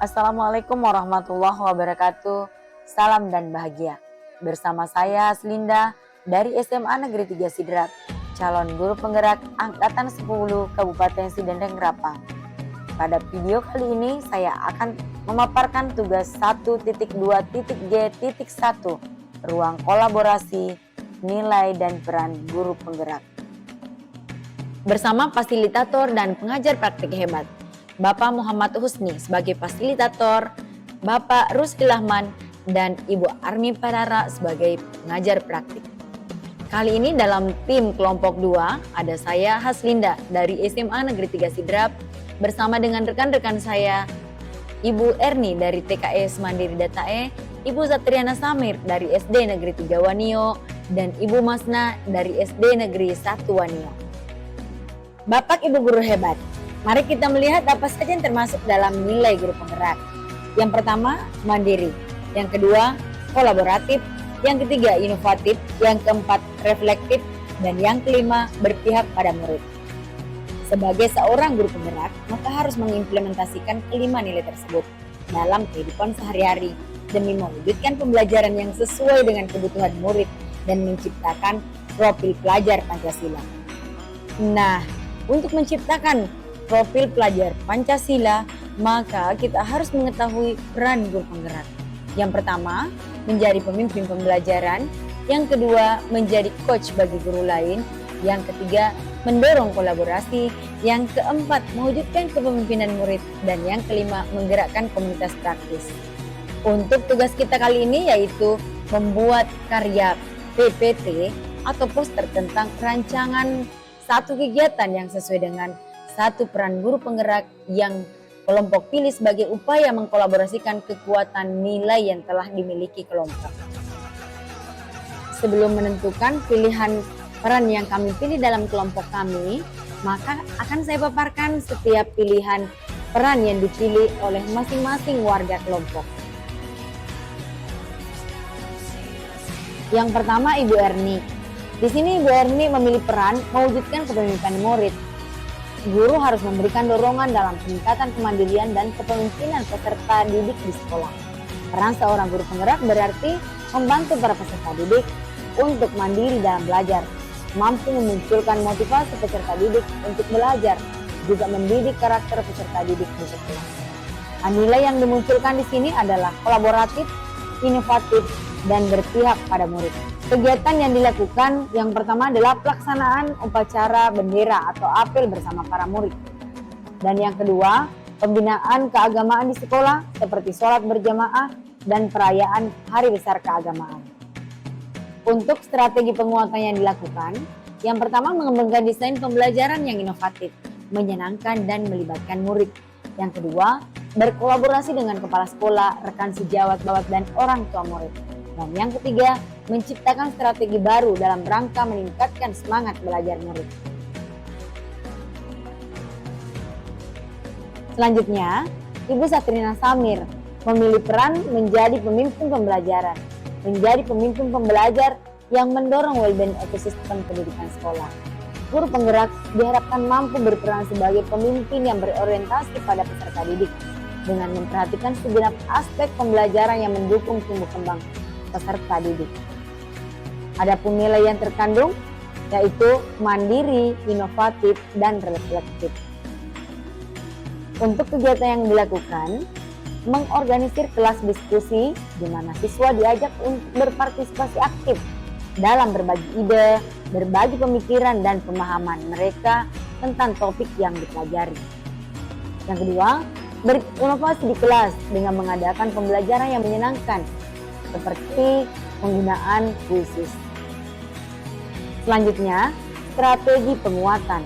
Assalamualaikum warahmatullahi wabarakatuh. Salam dan bahagia. Bersama saya Aslinda dari SMA Negeri 3 Sidrap, calon guru penggerak angkatan 10 Kabupaten Sidendeng Rapa. Pada video kali ini saya akan memaparkan tugas 1.2.G.1 ruang kolaborasi, nilai dan peran guru penggerak. Bersama fasilitator dan pengajar praktik hebat, Bapak Muhammad Husni sebagai fasilitator, Bapak Rusdi Lahman dan Ibu Armi Parara sebagai pengajar praktik. Kali ini dalam tim kelompok 2 ada saya Haslinda dari SMA Negeri 3 Sidrap bersama dengan rekan-rekan saya Ibu Erni dari TKS Mandiri Datae, Ibu Satriana Samir dari SD Negeri 3 Wanio dan Ibu Masna dari SD Negeri 1 Wanio. Bapak Ibu guru hebat, mari kita melihat apa saja yang termasuk dalam nilai guru penggerak. Yang pertama, mandiri. Yang kedua, kolaboratif. Yang ketiga, inovatif. Yang keempat, reflektif. Dan yang kelima, berpihak pada murid. Sebagai seorang guru penggerak, maka harus mengimplementasikan kelima nilai tersebut dalam kehidupan sehari-hari demi mewujudkan pembelajaran yang sesuai dengan kebutuhan murid dan menciptakan profil pelajar Pancasila. Nah, untuk menciptakan profil pelajar Pancasila, maka kita harus mengetahui peran guru penggerak. Yang pertama, menjadi pemimpin pembelajaran. Yang kedua, menjadi coach bagi guru lain. Yang ketiga, mendorong kolaborasi. Yang keempat, mewujudkan kepemimpinan murid. Dan yang kelima, menggerakkan komunitas praktis. Untuk tugas kita kali ini yaitu membuat karya PPT atau poster tentang rancangan satu kegiatan yang sesuai dengan satu peran guru penggerak yang kelompok pilih sebagai upaya mengkolaborasikan kekuatan nilai yang telah dimiliki kelompok. Sebelum menentukan pilihan peran yang kami pilih dalam kelompok kami, maka akan saya paparkan setiap pilihan peran yang dipilih oleh masing-masing warga kelompok. Yang pertama, Ibu Erni. Di sini Ibu Erni memilih peran mewujudkan kepemimpinan murid. Guru harus memberikan dorongan dalam peningkatan kemandirian dan kepemimpinan peserta didik di sekolah. Peran seorang guru penggerak berarti membantu para peserta didik untuk mandiri dalam belajar, mampu memunculkan motivasi peserta didik untuk belajar, juga mendidik karakter peserta didik di sekolah. Nah, nilai yang dimunculkan di sini adalah kolaboratif, inovatif, dan berpihak pada murid. Kegiatan yang dilakukan yang pertama adalah pelaksanaan upacara bendera atau apel bersama para murid. Dan yang kedua, pembinaan keagamaan di sekolah seperti sholat berjamaah dan perayaan hari besar keagamaan. Untuk strategi penguatan yang dilakukan, yang pertama mengembangkan desain pembelajaran yang inovatif, menyenangkan dan melibatkan murid. Yang kedua, berkolaborasi dengan kepala sekolah, rekan sejawat, dan orang tua murid. Dan yang ketiga, menciptakan strategi baru dalam rangka meningkatkan semangat belajar murid. Selanjutnya, Ibu Satriana Samir memilih peran menjadi pemimpin pembelajaran, menjadi pemimpin pembelajar yang mendorong well-being ekosistem pendidikan sekolah. Guru penggerak diharapkan mampu berperan sebagai pemimpin yang berorientasi pada peserta didik dengan memperhatikan segenap aspek pembelajaran yang mendukung tumbuh kembang peserta didik. Adapun nilai yang terkandung yaitu mandiri, inovatif, dan reflektif. Untuk kegiatan yang dilakukan, mengorganisir kelas diskusi di mana siswa diajak untuk berpartisipasi aktif dalam berbagi ide, berbagi pemikiran dan pemahaman mereka tentang topik yang dipelajari. Yang kedua, berinovasi di kelas dengan mengadakan pembelajaran yang menyenangkan seperti penggunaan kuisis. Selanjutnya, strategi penguatan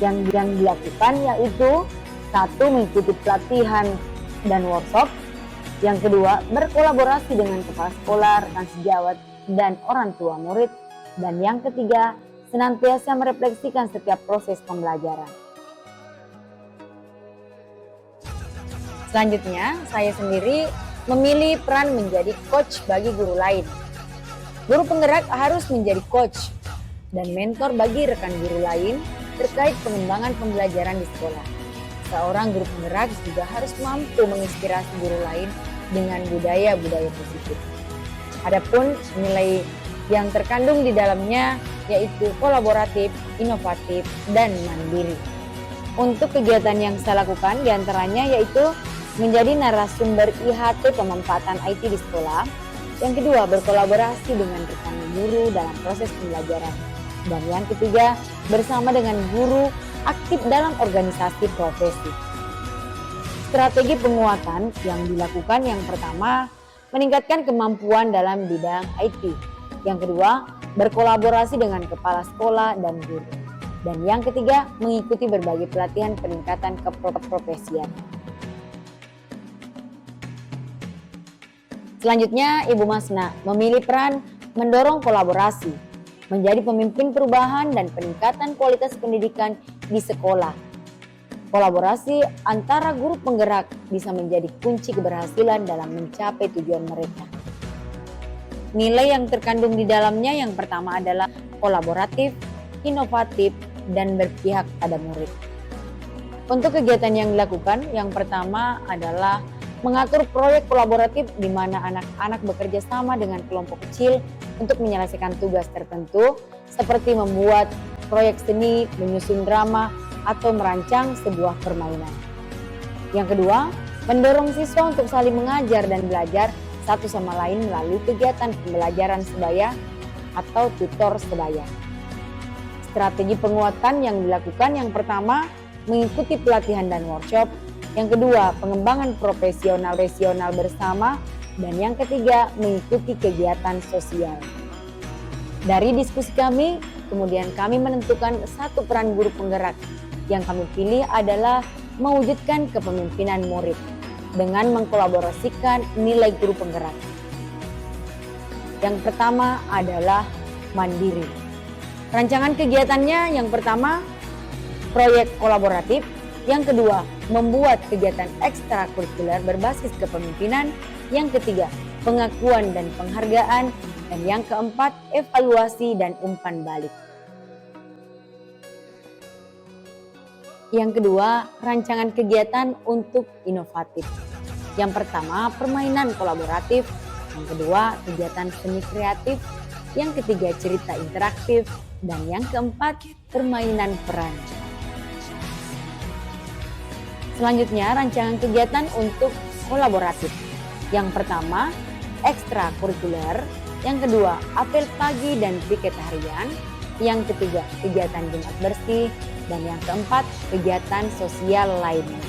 yang dilakukan yaitu satu, mengikuti pelatihan dan workshop. Yang kedua, berkolaborasi dengan kepala sekolah, rekan sejawat, dan orang tua murid. Dan yang ketiga, senantiasa merefleksikan setiap proses pembelajaran. Selanjutnya, saya sendiri memilih peran menjadi coach bagi guru lain. Guru penggerak harus menjadi coach dan mentor bagi rekan guru lain terkait pengembangan pembelajaran di sekolah. seorang guru penggerak juga harus mampu menginspirasi guru lain dengan budaya-budaya positif. Adapun nilai yang terkandung di dalamnya yaitu kolaboratif, inovatif, dan mandiri. Untuk kegiatan yang saya lakukan diantaranya yaitu menjadi narasumber IHT pemanfaatan IT di sekolah. Yang kedua, berkolaborasi dengan rekan guru dalam proses pembelajaran. Dan yang ketiga, bersama dengan guru aktif dalam organisasi profesi. Strategi penguatan yang dilakukan yang pertama, meningkatkan kemampuan dalam bidang IT. Yang kedua, berkolaborasi dengan kepala sekolah dan guru. Dan yang ketiga, mengikuti berbagai pelatihan peningkatan keprofesian. Selanjutnya, Ibu Masna memilih peran mendorong kolaborasi, menjadi pemimpin perubahan dan peningkatan kualitas pendidikan di sekolah. Kolaborasi antara guru penggerak bisa menjadi kunci keberhasilan dalam mencapai tujuan mereka. Nilai yang terkandung di dalamnya yang pertama adalah kolaboratif, inovatif, dan berpihak pada murid. Untuk kegiatan yang dilakukan, yang pertama adalah mengatur proyek kolaboratif di mana anak-anak bekerja sama dengan kelompok kecil untuk menyelesaikan tugas tertentu seperti membuat proyek seni, menyusun drama, atau merancang sebuah permainan. Yang kedua, mendorong siswa untuk saling mengajar dan belajar satu sama lain melalui kegiatan pembelajaran sebaya atau tutor sebaya. Strategi penguatan yang dilakukan yang pertama, mengikuti pelatihan dan workshop. Yang kedua, pengembangan profesional bersama. Dan yang ketiga, mengikuti kegiatan sosial. Dari diskusi kami, kemudian kami menentukan satu peran guru penggerak. Yang kami pilih adalah mewujudkan kepemimpinan murid dengan mengkolaborasikan nilai guru penggerak. Yang pertama adalah mandiri. Rancangan kegiatannya yang pertama, proyek kolaboratif. Yang kedua, membuat kegiatan ekstrakurikuler berbasis kepemimpinan. Yang ketiga, pengakuan dan penghargaan. Dan yang keempat, evaluasi dan umpan balik. Yang kedua, rancangan kegiatan untuk inovatif. Yang pertama, permainan kolaboratif. Yang kedua, kegiatan seni kreatif. Yang ketiga, cerita interaktif. Dan yang keempat, permainan peran. Selanjutnya, rancangan kegiatan untuk kolaboratif. Yang pertama, ekstrakurikuler. Yang kedua, apel pagi dan piket harian. Yang ketiga, kegiatan Jumat bersih. Dan yang keempat, kegiatan sosial lainnya.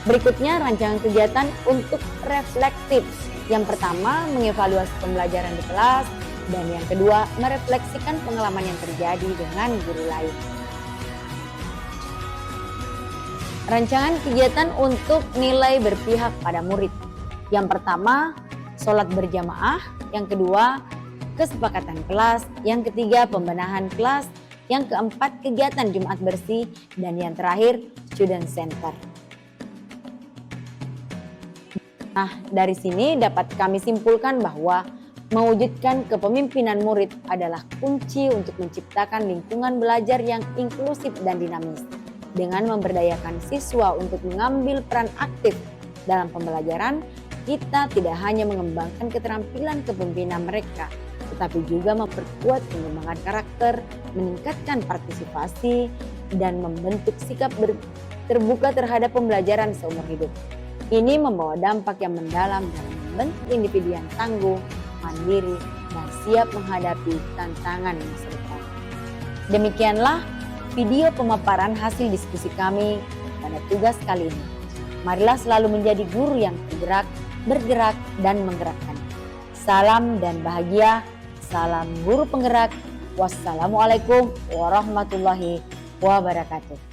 Berikutnya, rancangan kegiatan untuk reflektif. Yang pertama, mengevaluasi pembelajaran di kelas. Dan yang kedua, merefleksikan pengalaman yang terjadi dengan guru lain. Rancangan kegiatan untuk nilai berpihak pada murid. Yang pertama, sholat berjamaah. Yang kedua, kesepakatan kelas. Yang ketiga, pembenahan kelas. Yang keempat, kegiatan Jumat bersih. Dan yang terakhir, student center. Nah, dari sini dapat kami simpulkan bahwa mewujudkan kepemimpinan murid adalah kunci untuk menciptakan lingkungan belajar yang inklusif dan dinamis. Dengan memberdayakan siswa untuk mengambil peran aktif dalam pembelajaran, kita tidak hanya mengembangkan keterampilan kepemimpinan mereka, tetapi juga memperkuat pengembangan karakter, meningkatkan partisipasi, dan membentuk sikap terbuka terhadap pembelajaran seumur hidup. Ini membawa dampak yang mendalam dalam membentuk individu yang tangguh, mandiri, dan siap menghadapi tantangan masa depan. Demikianlah video pemaparan hasil diskusi kami pada tugas kali ini. Marilah selalu menjadi guru yang bergerak, dan menggerakkan. Salam dan bahagia, salam guru penggerak. Wassalamualaikum warahmatullahi wabarakatuh.